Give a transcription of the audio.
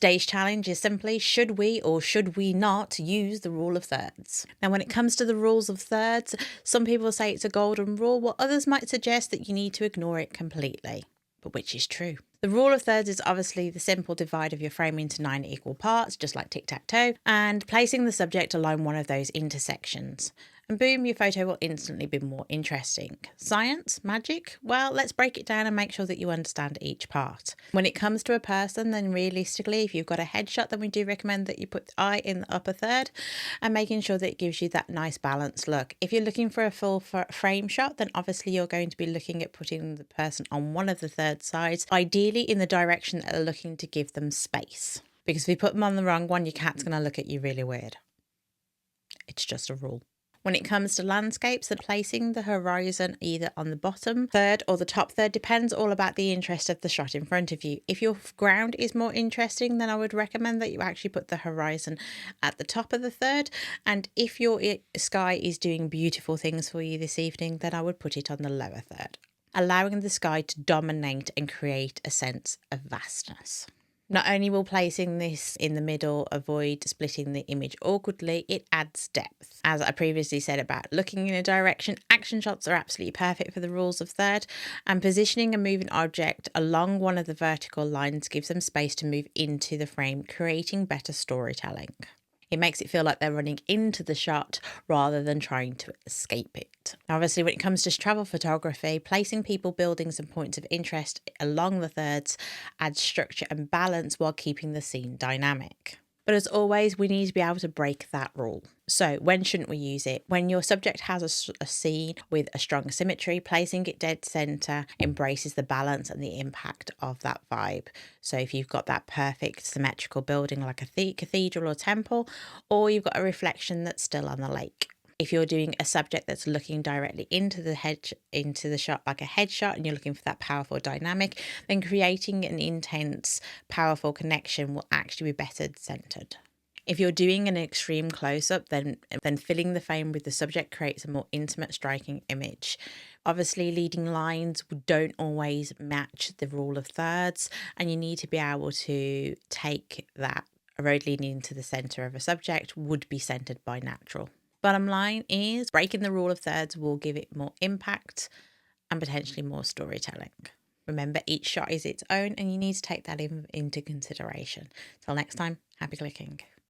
Today's challenge is simply, should we or should we not use the rule of thirds? Now, when it comes to the rules of thirds, some people say it's a golden rule, while others might suggest that you need to ignore it completely. But which is true? The rule of thirds is obviously the simple divide of your frame into 9 equal parts, just like tic-tac-toe, and placing the subject along one of those intersections. And boom, your photo will instantly be more interesting. Science? Magic? Well, let's break it down and make sure that you understand each part. When it comes to a person, then realistically, if you've got a headshot, then we do recommend that you put the eye in the upper third and making sure that it gives you that nice balanced look. If you're looking for a full frame shot, then obviously you're going to be looking at putting the person on one of the third sides, ideally in the direction that they're looking to give them space. Because if you put them on the wrong one, your cat's going to look at you really weird. It's just a rule. When it comes to landscapes, then placing the horizon either on the bottom third or the top third depends all about the interest of the shot in front of you. If your ground is more interesting, then I would recommend that you actually put the horizon at the top of the third. And if your sky is doing beautiful things for you this evening, then I would put it on the lower third, allowing the sky to dominate and create a sense of vastness. Not only will placing this in the middle avoid splitting the image awkwardly, it adds depth. As I previously said about looking in a direction, action shots are absolutely perfect for the rules of third, and positioning a moving object along one of the vertical lines gives them space to move into the frame, creating better storytelling. It makes it feel like they're running into the shot rather than trying to escape it. Now, obviously, when it comes to travel photography, placing people, buildings and points of interest along the thirds adds structure and balance while keeping the scene dynamic. But as always, we need to be able to break that rule. So when shouldn't we use it? When your subject has a scene with a strong symmetry, placing it dead center embraces the balance and the impact of that vibe. So if you've got that perfect symmetrical building like a cathedral or temple, or you've got a reflection that's still on the lake. If you're doing a subject that's looking directly into the shot like a headshot, and you're looking for that powerful dynamic, then creating an intense, powerful connection will actually be better centered. If you're doing an extreme close-up, then filling the frame with the subject creates a more intimate, striking image. Obviously, leading lines don't always match the rule of thirds, and you need to be able to take that. A road leading into the center of a subject would be centered by natural. Bottom line is breaking the rule of thirds will give it more impact and potentially more storytelling. Remember, each shot is its own and you need to take that into consideration. Till next time, happy clicking.